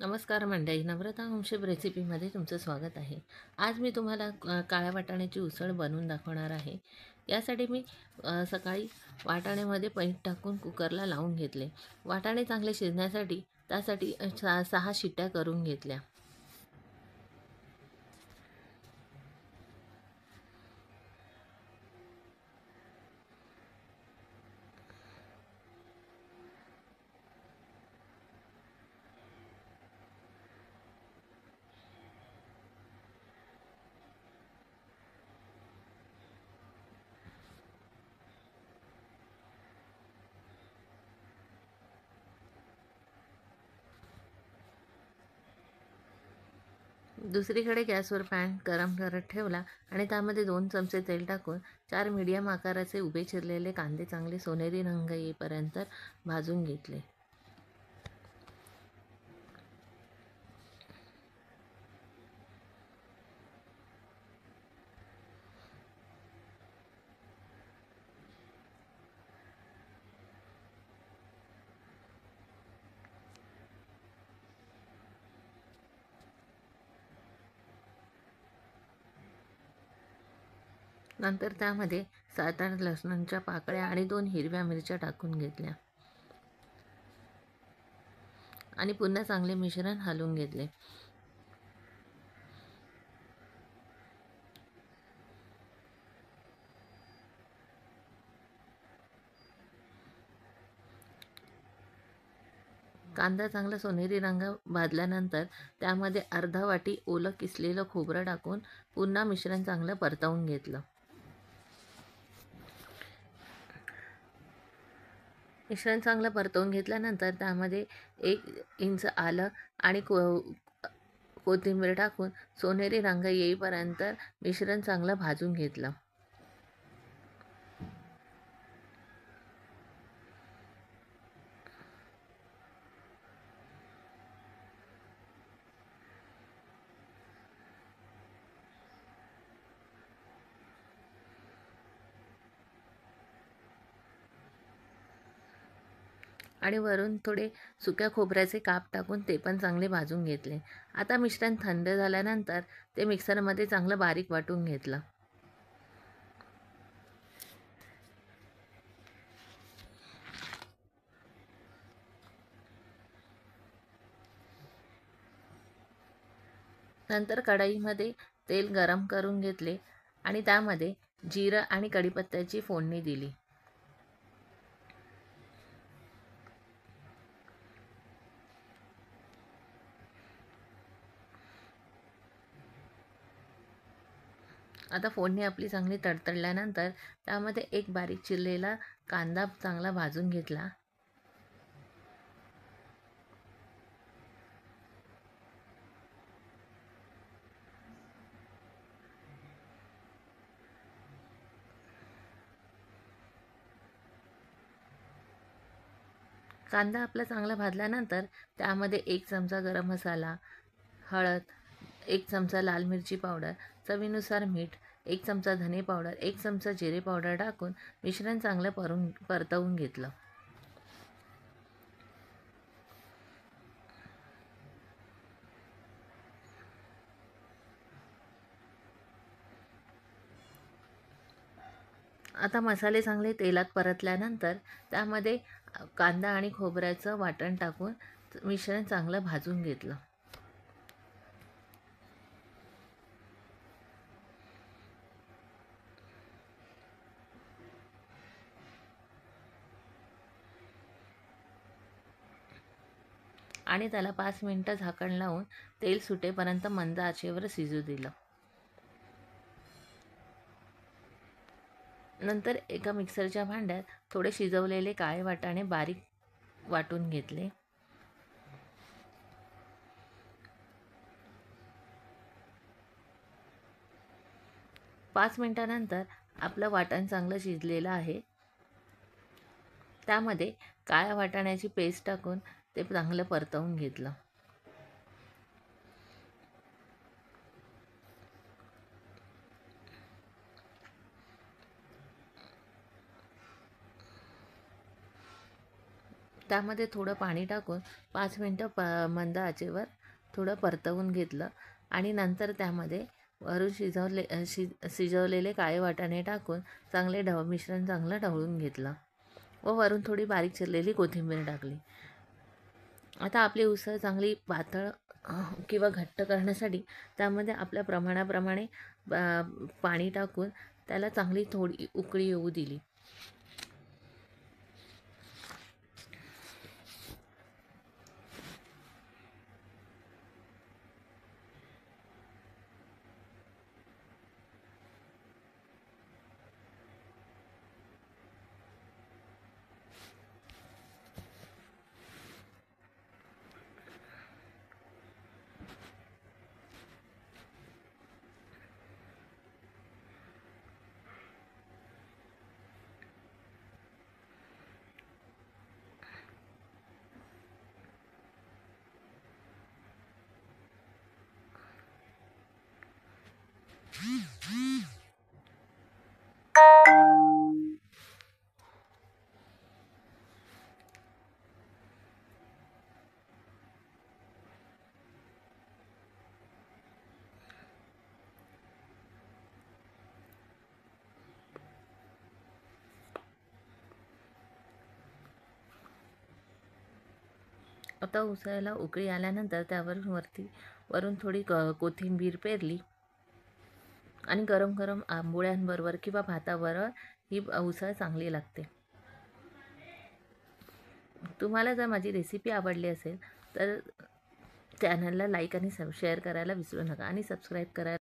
नमस्कार मंडळी, नम्रता होमशेफ रेसिपीमध्ये तुमचं स्वागत आहे. आज मी तुम्हाला काळ्या वाटाण्याची उसळ बनवून दाखवणार आहे. यासाठी मी सकाळी वाटाण्यामध्ये पनीर टाकून कुकरला लावून घेतले. वाटाणे चांगले शिजण्यासाठी त्यासाठी 6 शिट्ट्या करून घेतल्या. दुसरीकडे गॅसवर पॅन गरम करत ठेवला आणि त्यामध्ये 2 चमचे तेल टाकून 4 मीडियम आकाराचे उभे चिरलेले कांदे चांगले सोनेरी रंग येईपर्यंत भाजून घेतले. नंतर त्यामध्ये 7-8 लसणाच्या पाकळ्या आणि 2 हिरव्या मिरच्या टाकून घेतल्या आणि पुन्हा चांगले मिश्रण हलवून घेतले. कांदा चांगला सोनेरी रंग भाजल्यानंतर त्यामध्ये अर्धा वाटी ओलं किसलेलं खोबरं टाकून पुन्हा मिश्रण चांगलं परतवून घेतलं. मिश्रण चांगलं परतवून घेतल्यानंतर त्यामध्ये 1 इंच आलं आणि कोथिंबीर टाकून सोनेरी रंग येईपर्यंत मिश्रण चांगलं भाजून घेतलं. आणि वरून थोडे सुक्या खोबऱ्याचे काप टाकून ते पण चांगले भाजून घेतले. आता मिश्रण थंड झाल्यानंतर ते मिक्सरमध्ये चांगलं बारीक वाटून घेतलं. नंतर कढईमध्ये तेल गरम करून घेतले आणि त्यामध्ये जिरं आणि कढीपत्त्याची फोडणी दिली. आता फोडणी आपली चांगली तडतडल्यानंतर त्यामध्ये एक बारीक चिरलेला कांदा चांगला भाजून घेतला. कांदा आपला चांगला भाजल्यानंतर त्यामध्ये 1 चमचा गरम मसाला, हळद, 1 चमचा लाल मिरची पावडर, चवीनुसार मीठ, 1 चमचा धने पावडर, 1 चमचा जिरे पावडर टाकून मिश्रण चांगलं परतवून घेतलं. आता मसाले चांगले तेलात परतल्यानंतर त्यामध्ये कांदा आणि खोबऱ्याचं वाटण टाकून मिश्रण चांगलं भाजून घेतलं. आणि त्याला 5 मिनिटं झाकण लावून तेल सुटेपर्यंत मंद आचेवर शिजू दिलं. नंतर एका मिक्सरच्या भांड्यात थोडे शिजवलेले काळे वाटाणे बारीक वाटून घेतले. पाच मिनिटानंतर आपलं वाटण चांगलं शिजलेलं आहे. त्यामध्ये काळ्या वाटाण्याची पेस्ट टाकून ते चांगलं परतवून घेतलं. त्यामध्ये थोडं पाणी टाकून 5 मिनटं मंद आचेवर थोडं परतवून घेतलं आणि नंतर त्यामध्ये वरून शिजवलेले काळे वाटाणे टाकून मिश्रण चांगलं ढवळून घेतलं व वरून थोडी बारीक चिरलेली कोथिंबीर टाकली. आता आपली उसळ चांगली पातळ किंवा घट्ट करण्यासाठी त्यामध्ये आपल्या प्रमाणाप्रमाणे पाणी टाकून त्याला चांगली थोडी उकळी येऊ दिली. आता उसळीला उकळी आल्यानंतर वरून थोडी कोथिंबीर पेरली आणि गरम गरम आंबोळ्यांबरोबर किंवा भाताबरोबर ही उसळ चांगली लागते. तुम्हाला जर माझी रेसिपी आवडली असेल तर चॅनलला लाईक आणि शेअर करायला विसरू नका आणि सबस्क्राईब करायला